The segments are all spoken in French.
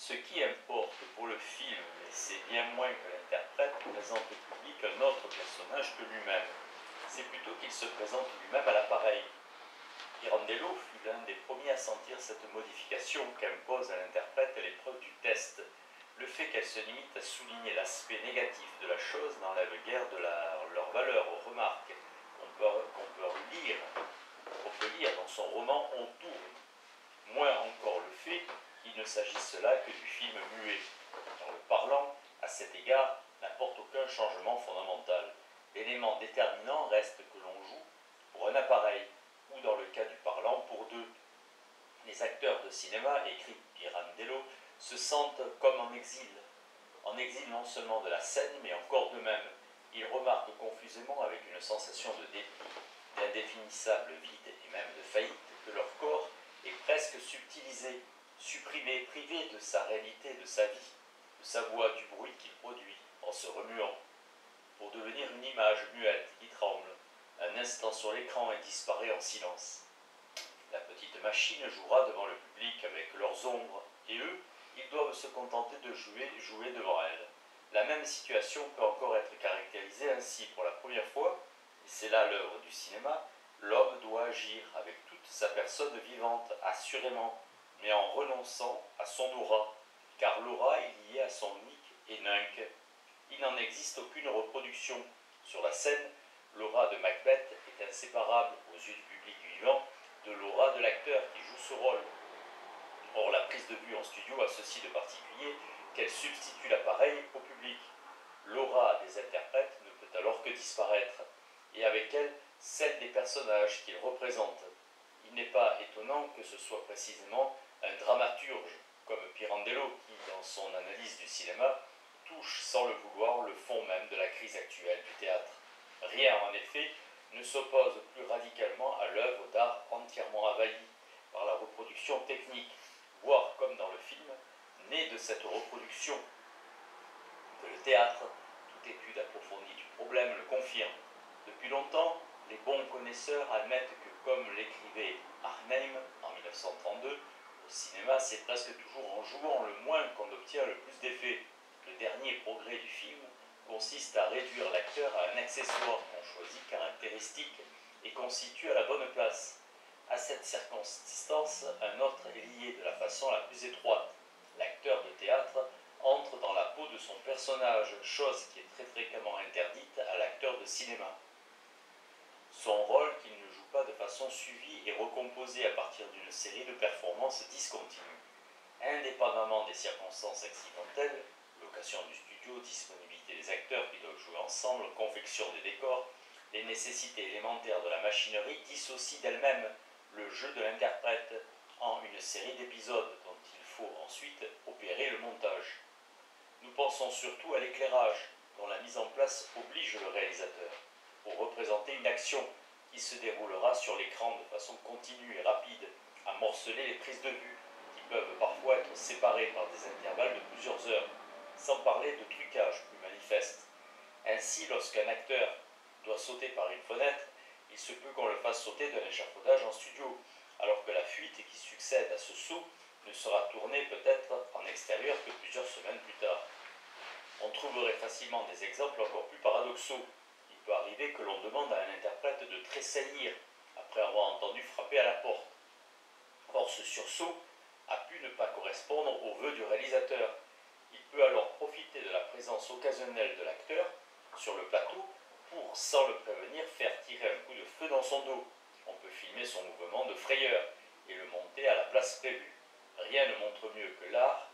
Ce qui importe pour le film, et c'est bien moins que l'interprète présente au public un autre personnage que lui-même, c'est plutôt qu'il se présente lui-même à l'appareil. Pirandello fut l'un des premiers à sentir cette modification qu'impose à l'interprète l'épreuve du test. Le fait qu'elle se limite à souligner l'aspect négatif de la chose n'enlève guère de leur valeur aux remarques qu'on peut lire dans son roman On tourne. Moins encore le fait qu'il ne s'agisse là que du film muet. Dans le parlant, à cet égard, n'apporte aucun changement fondamental. L'élément déterminant reste que l'on joue pour un appareil, ou dans le cas du parlant pour deux. Les acteurs de cinéma, écrit Pirandello, se sentent comme en exil non seulement de la scène, mais encore d'eux-mêmes. Ils remarquent confusément avec une sensation de dépit, d'indéfinissable vide et même de faillite, que leur corps est presque subtilisé, supprimé, privé de sa réalité, de sa vie, de sa voix, du bruit qu'il produit, en se remuant, pour devenir une image muette qui tremble, un instant sur l'écran et disparaît en silence. La petite machine jouera devant le public avec leurs ombres, et eux, ils doivent se contenter de jouer devant elle. La même situation peut encore être caractérisée ainsi. Pour la première fois, et c'est là l'œuvre du cinéma, l'homme doit agir avec toute sa personne vivante, assurément, mais en renonçant à son aura, car l'aura est liée à son unique et nunc. Il n'en existe aucune reproduction. Sur la scène, l'aura de Macbeth est inséparable, aux yeux du public vivant, de l'aura de l'acteur qui joue ce rôle. Or, la prise de vue en studio a ceci de particulier qu'elle substitue l'appareil au public. L'aura des interprètes ne peut alors que disparaître, et avec elle, celle des personnages qu'ils représentent. Il n'est pas étonnant que ce soit précisément un dramaturge, comme Pirandello, qui, dans son analyse du cinéma, touche sans le vouloir le fond même de la crise actuelle du théâtre. Rien, en effet, ne s'oppose plus radicalement à l'œuvre d'art entièrement envahie par la reproduction technique, voire comme dans le film, né de cette reproduction. Que le théâtre, toute étude approfondie du problème le confirme. Depuis longtemps, les bons connaisseurs admettent que, comme l'écrivait Arnhem en 1932, au cinéma, c'est presque toujours en jouant le moins qu'on obtient le plus d'effet. Le dernier progrès du film consiste à réduire l'acteur à un accessoire qu'on choisit caractéristique et qu'on situe à la bonne place. À cette circonstance, un autre est lié de la façon la plus étroite. L'acteur de théâtre entre dans la peau de son personnage, chose qui est très fréquemment interdite à l'acteur de cinéma. Son rôle, qu'il ne joue pas de façon suivie, est recomposé à partir d'une série de performances discontinues. Indépendamment des circonstances accidentelles, location du studio, disponibilité des acteurs qui doivent jouer ensemble, confection des décors, les nécessités élémentaires de la machinerie dissocient d'elles-mêmes le jeu de l'interprète en une série d'épisodes dont il faut ensuite opérer le montage. Nous pensons surtout à l'éclairage, dont la mise en place oblige le réalisateur, pour représenter une action qui se déroulera sur l'écran de façon continue et rapide, à morceler les prises de vue, qui peuvent parfois être séparées par des intervalles de plusieurs heures, sans parler de trucage plus manifeste. Ainsi, lorsqu'un acteur doit sauter par une fenêtre, il se peut qu'on le fasse sauter d'un échafaudage en studio, alors que la fuite qui succède à ce saut ne sera tournée peut-être en extérieur que plusieurs semaines plus tard. On trouverait facilement des exemples encore plus paradoxaux. Il peut arriver que l'on demande à un interprète de tressaillir après avoir entendu frapper à la porte. Or, ce sursaut a pu ne pas correspondre aux vœux du réalisateur. Il peut alors profiter de la présence occasionnelle de l'acteur sur le plateau pour, sans le prévenir, faire tirer un coup de feu dans son dos. On peut filmer son mouvement de frayeur et le monter à la place prévue. Rien ne montre mieux que l'art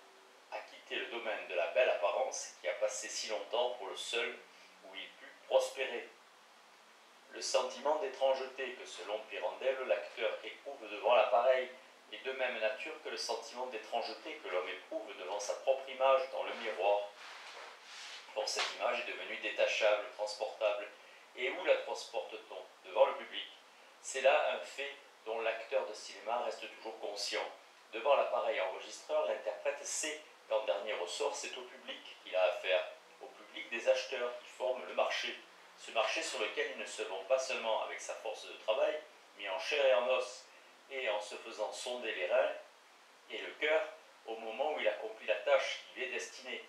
à quitter le domaine de la belle apparence qui a passé si longtemps pour le seul où il put prospérer. Le sentiment d'étrangeté que, selon Pirandello, l'acteur éprouve devant l'appareil est de même nature que le sentiment d'étrangeté que l'homme éprouve devant sa propre image dans le miroir. Or, cette image est devenue détachable, transportable. Et où la transporte-t-on? Devant le public. C'est là un fait dont l'acteur de cinéma reste toujours conscient. Devant l'appareil enregistreur, l'interprète sait qu'en dernier ressort, c'est au public qu'il a affaire, au public des acheteurs qui forment le marché. Ce marché sur lequel il ne se vend pas seulement avec sa force de travail, mais en chair et en os, et en se faisant sonder les reins et le cœur au moment où il accomplit la tâche qui lui est destinée.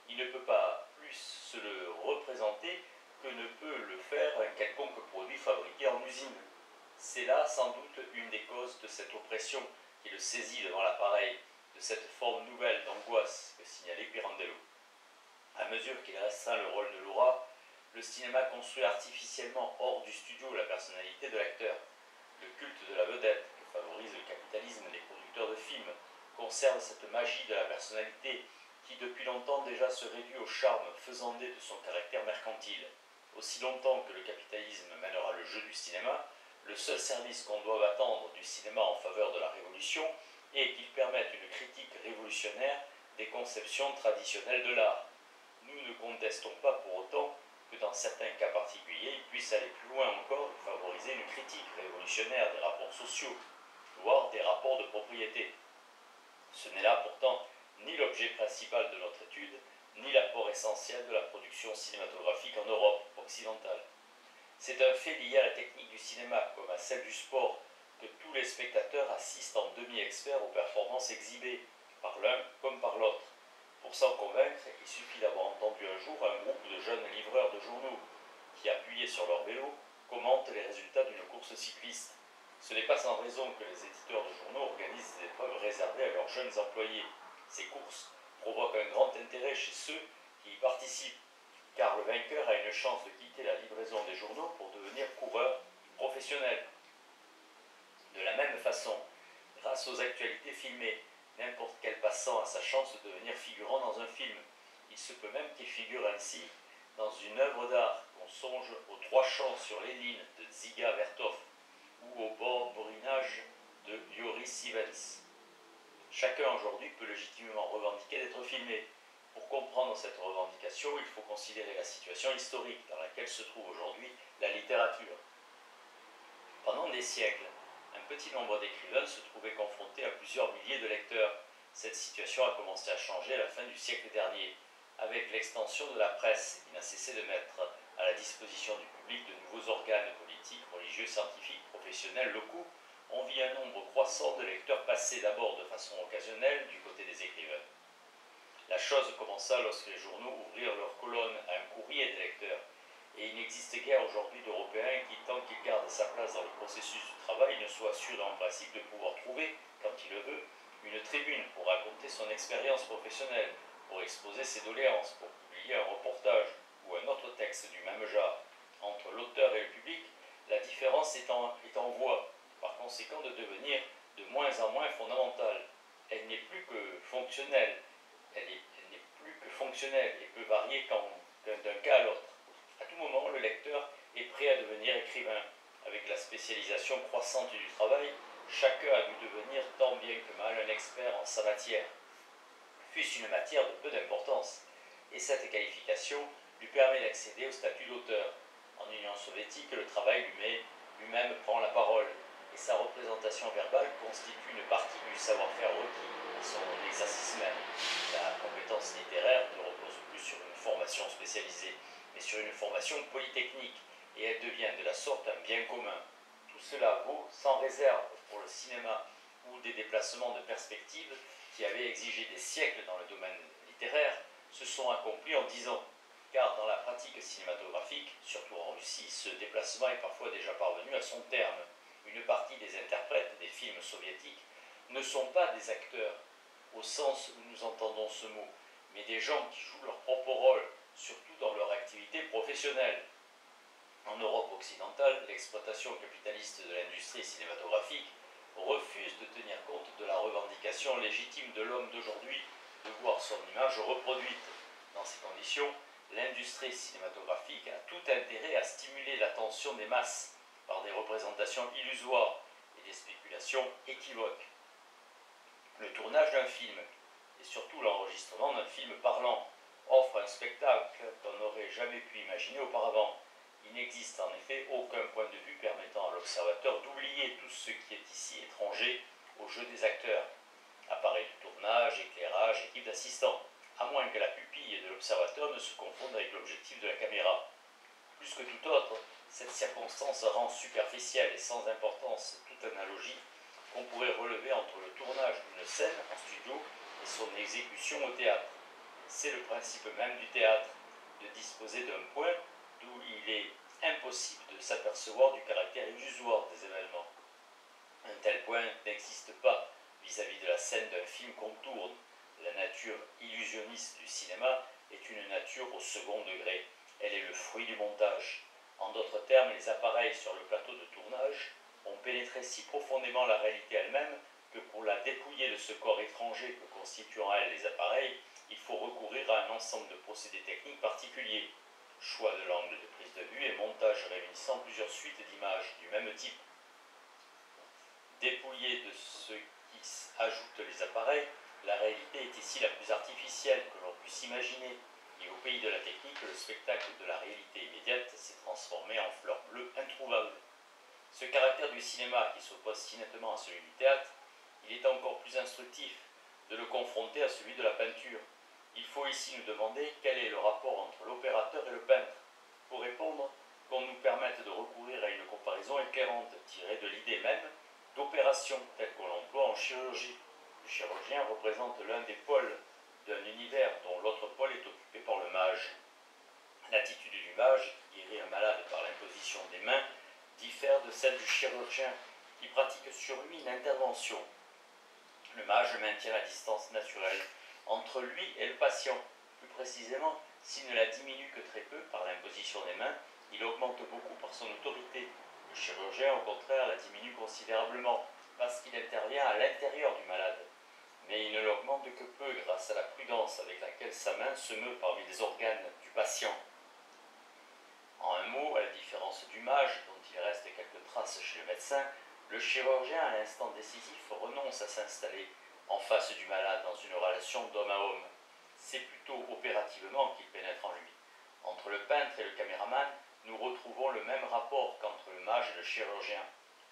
Il ne peut pas plus se le représenter que ne peut le faire un quelconque produit fabriqué en usine. C'est là sans doute une des causes de cette oppression qui le saisit devant l'appareil, de cette forme nouvelle d'angoisse que signalait Pirandello. À mesure qu'il restreint le rôle de Laura, le cinéma construit artificiellement hors du studio la personnalité de l'acteur. Le culte de la vedette que favorise le capitalisme des producteurs de films conserve cette magie de la personnalité qui depuis longtemps déjà se réduit au charme faisandé de son caractère mercantile. Aussi longtemps que le capitalisme mènera le jeu du cinéma, le seul service qu'on doit attendre du cinéma en faveur de la révolution est qu'il permette une critique révolutionnaire des conceptions traditionnelles de l'art. Nous ne contestons pas pour autant que dans certains cas particuliers, il puisse aller plus loin encore et favoriser une critique révolutionnaire des rapports sociaux, voire des rapports de propriété. Ce n'est là pourtant ni l'objet principal de notre étude, ni l'apport essentiel de la production cinématographique en Europe occidentale. C'est un fait lié à la technique du cinéma, comme à celle du sport, que tous les spectateurs assistent en demi-experts aux performances exhibées, par l'un comme par l'autre. Pour s'en convaincre, il suffit d'avoir entendu un jour un groupe de jeunes livreurs de journaux qui, appuyés sur leur vélo, commentent les résultats d'une course cycliste. Ce n'est pas sans raison que les éditeurs de journaux organisent des épreuves réservées à leurs jeunes employés. Ces courses provoquent un grand intérêt chez ceux qui y participent, car le vainqueur a une chance de quitter la livraison des journaux pour devenir coureur professionnel. De la même façon, grâce aux actualités filmées, n'importe quel passant a sa chance de devenir figurant dans un film. Il se peut même qu'il figure ainsi dans une œuvre d'art, qu'on songe aux trois chants sur les lignes de Dziga Vertov ou au borinage de Joris Ivens. Chacun aujourd'hui peut légitimement revendiquer d'être filmé. Pour comprendre cette revendication, il faut considérer la situation historique dans laquelle se trouve aujourd'hui la littérature. Pendant des siècles, un petit nombre d'écrivains se trouvaient confrontés à plusieurs milliers de lecteurs. Cette situation a commencé à changer à la fin du siècle dernier, avec l'extension de la presse qui n'a cessé de mettre à la disposition du public de nouveaux organes politiques, religieux, scientifiques, professionnels, locaux. On vit un nombre croissant de lecteurs passés d'abord de façon occasionnelle du côté des écrivains. La chose commença lorsque les journaux ouvrirent leurs colonnes à un courrier des lecteurs. Et il n'existe guère aujourd'hui d'Européen qui, tant qu'il garde sa place dans le processus du travail, ne soit assuré en principe de pouvoir trouver, quand il le veut, une tribune pour raconter son expérience professionnelle, pour exposer ses doléances, pour publier un reportage ou un autre texte du même genre. Entre l'auteur et le public, la différence est en voie, par conséquent de devenir de moins en moins fondamentale. Elle n'est plus que fonctionnelle, et peut varier d'un cas à l'autre. À tout moment, le lecteur est prêt à devenir écrivain. Avec la spécialisation croissante du travail, chacun a dû devenir tant bien que mal un expert en sa matière, fût-ce une matière de peu d'importance. Et cette qualification lui permet d'accéder au statut d'auteur. En Union soviétique, le travail lui-même prend la parole, et sa représentation verbale constitue une partie du savoir-faire requis à son exercice même. La compétence littéraire ne repose plus sur une formation spécialisée, mais sur une formation polytechnique, et elle devient de la sorte un bien commun. Tout cela vaut sans réserve pour le cinéma, où des déplacements de perspective qui avaient exigé des siècles dans le domaine littéraire se sont accomplis en 10 ans. Car dans la pratique cinématographique, surtout en Russie, ce déplacement est parfois déjà parvenu à son terme. Une partie des interprètes des films soviétiques ne sont pas des acteurs, au sens où nous entendons ce mot, mais des gens qui jouent leur propre rôle, surtout dans leur activité professionnelle. En Europe occidentale, l'exploitation capitaliste de l'industrie cinématographique refuse de tenir compte de la revendication légitime de l'homme d'aujourd'hui de voir son image reproduite. Dans ces conditions, l'industrie cinématographique a tout intérêt à stimuler l'attention des masses par des représentations illusoires et des spéculations équivoques. Le tournage d'un film, et surtout l'enregistrement d'un film parlant, offre un spectacle qu'on n'aurait jamais pu imaginer auparavant. Il n'existe en effet aucun point de vue permettant à l'observateur d'oublier tout ce qui est ici étranger au jeu des acteurs. Appareil de tournage, éclairage, équipe d'assistants, à moins que la pupille de l'observateur ne se confonde avec l'objectif de la caméra. Plus que tout autre, cette circonstance rend superficielle et sans importance toute analogie qu'on pourrait relever entre le tournage d'une scène en studio et son exécution au théâtre. C'est le principe même du théâtre, de disposer d'un point d'où il est impossible de s'apercevoir du caractère illusoire des événements. Un tel point n'existe pas vis-à-vis de la scène d'un film qu'on tourne. La nature illusionniste du cinéma est une nature au second degré. Elle est le fruit du montage. En d'autres termes, les appareils sur le plateau de tournage ont pénétré si profondément la réalité elle-même que pour la dépouiller de ce corps étranger que constituent en elle les appareils, il faut recourir à un ensemble de procédés techniques particuliers. Choix de l'angle de prise de vue et montage réunissant plusieurs suites d'images du même type. Dépouillée de ce qui ajoute les appareils, la réalité est ici la plus artificielle que l'on puisse imaginer, et au pays de la technique, le spectacle de la réalité immédiate s'est transformé en fleurs bleues introuvables. Ce caractère du cinéma qui s'oppose si nettement à celui du théâtre, il est encore plus instructif de le confronter à celui de la peinture. Il faut ici nous demander quel est le rapport entre l'opérateur et le peintre. Pour répondre, qu'on nous permette de recourir à une comparaison éclairante, tirée de l'idée même d'opération telle qu'on l'emploie en chirurgie. Le chirurgien représente l'un des pôles d'un univers dont l'autre pôle est occupé par le mage. L'attitude du mage, qui guérit un malade par l'imposition des mains, diffère de celle du chirurgien, qui pratique sur lui une intervention. Le mage maintient la distance naturelle entre lui et le patient. Plus précisément, s'il ne la diminue que très peu par l'imposition des mains, il augmente beaucoup par son autorité. Le chirurgien, au contraire, la diminue considérablement, parce qu'il intervient à l'intérieur du malade. Mais il ne l'augmente que peu grâce à la prudence avec laquelle sa main se meut parmi les organes du patient. En un mot, à la différence du mage, dont il reste quelques traces chez le médecin, le chirurgien, à l'instant décisif, renonce à s'installer en face du malade dans une relation d'homme à homme. C'est plutôt opérativement qu'il pénètre en lui. Entre le peintre et le caméraman, nous retrouvons le même rapport qu'entre le mage et le chirurgien.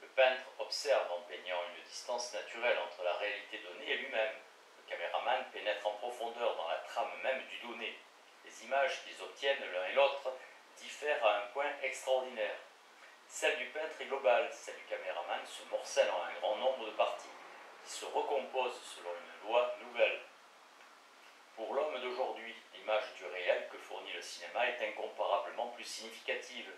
Le peintre observe en peignant une distance naturelle entre la réalité donnée et lui-même. Le caméraman pénètre en profondeur dans la trame même du donné. Les images qu'ils obtiennent l'un et l'autre diffèrent à un point extraordinaire. Celle du peintre est globale, celle du caméraman se morcelle en un grand nombre de parties, qui se recomposent selon une loi nouvelle. Pour l'homme d'aujourd'hui, l'image du réel que fournit le cinéma est incomparablement plus significative,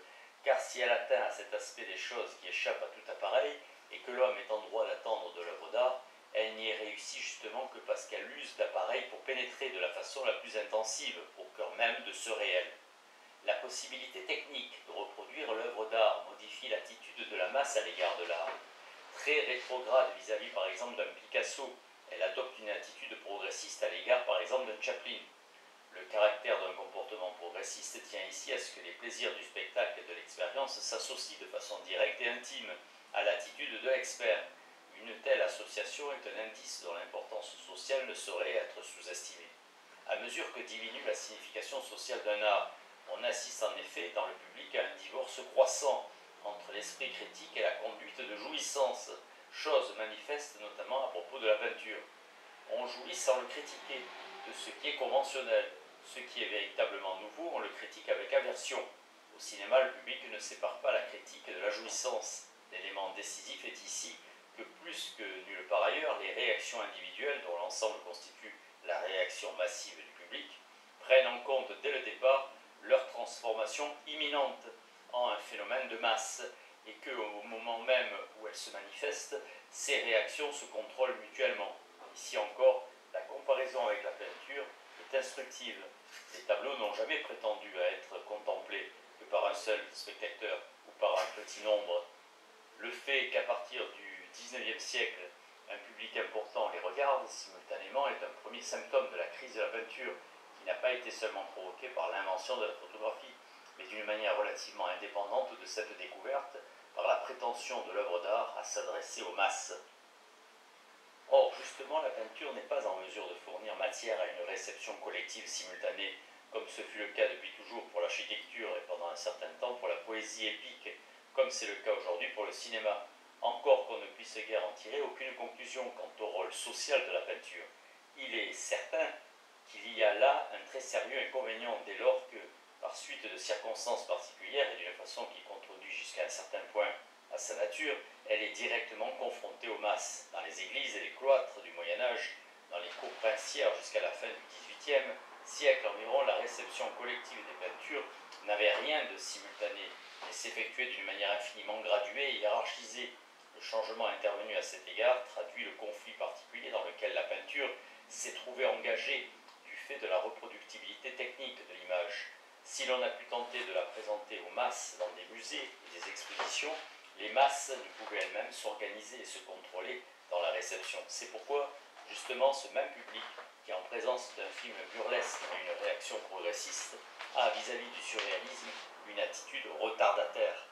car si elle atteint à cet aspect des choses qui échappent à tout appareil, et que l'homme est en droit d'attendre de l'œuvre d'art, elle n'y est réussie justement que parce qu'elle use d'appareils pour pénétrer de la façon la plus intensive au cœur même de ce réel. La possibilité technique de reproduire l'œuvre d'art modifie l'attitude de la masse à l'égard de l'art. Très rétrograde vis-à-vis par exemple d'un Picasso, elle adopte une attitude progressiste à l'égard par exemple d'un Chaplin. Le caractère d'un comportement progressiste tient ici à ce que les plaisirs du spectacle et de l'expérience s'associent de façon directe et intime à l'attitude de l'expert. Une telle association est un indice dont l'importance sociale ne saurait être sous-estimée. À mesure que diminue la signification sociale d'un art, on assiste en effet dans le public à un divorce croissant entre l'esprit critique et la conduite de jouissance, chose manifeste notamment à propos de la peinture. On jouit sans le critiquer de ce qui est conventionnel. Ce qui est véritablement nouveau, on le critique avec aversion. Au cinéma, le public ne sépare pas la critique de la jouissance. L'élément décisif est ici que plus que nulle part ailleurs, les réactions individuelles, dont l'ensemble constitue la réaction massive du public, prennent en compte dès le départ leur transformation imminente en un phénomène de masse, et qu'au moment même où elles se manifestent, ces réactions se contrôlent mutuellement. Ici encore, la comparaison avec la peinture est instructive. Les tableaux n'ont jamais prétendu à être contemplés que par un seul spectateur ou par un petit nombre. Le fait qu'à partir du XIXe siècle, un public important les regarde simultanément est un premier symptôme de la crise de la peinture, qui n'a pas été seulement provoquée par l'invention de la photographie, mais d'une manière relativement indépendante de cette découverte, par la prétention de l'œuvre d'art à s'adresser aux masses. Or, justement, la peinture n'est pas en mesure de fournir matière à une réception collective simultanée, comme ce fut le cas depuis toujours pour l'architecture et pendant un certain temps pour la poésie épique, comme c'est le cas aujourd'hui pour le cinéma, encore qu'on ne puisse guère en tirer aucune conclusion quant au rôle social de la peinture. Il est certain qu'il y a là un très sérieux inconvénient dès lors que, par suite de circonstances particulières et d'une façon qui contredit jusqu'à un certain point à sa nature, elle est directement confrontée aux masses. Dans les églises et les cloîtres du Moyen-Âge, dans les cours princières jusqu'à la fin du XVIIIe siècle environ, la réception collective des peintures n'avait rien de simultané et s'effectuait d'une manière infiniment graduée et hiérarchisée. Le changement intervenu à cet égard traduit le conflit particulier dans lequel la peinture s'est trouvée engagée du fait de la reproductibilité technique de l'image. Si l'on a pu tenter de la présenter aux masses dans des musées et des expositions, les masses ne pouvaient elles-mêmes s'organiser et se contrôler dans la réception. C'est pourquoi, justement, ce même public, qui en présence d'un film burlesque a une réaction progressiste, a vis-à-vis du surréalisme une attitude retardataire.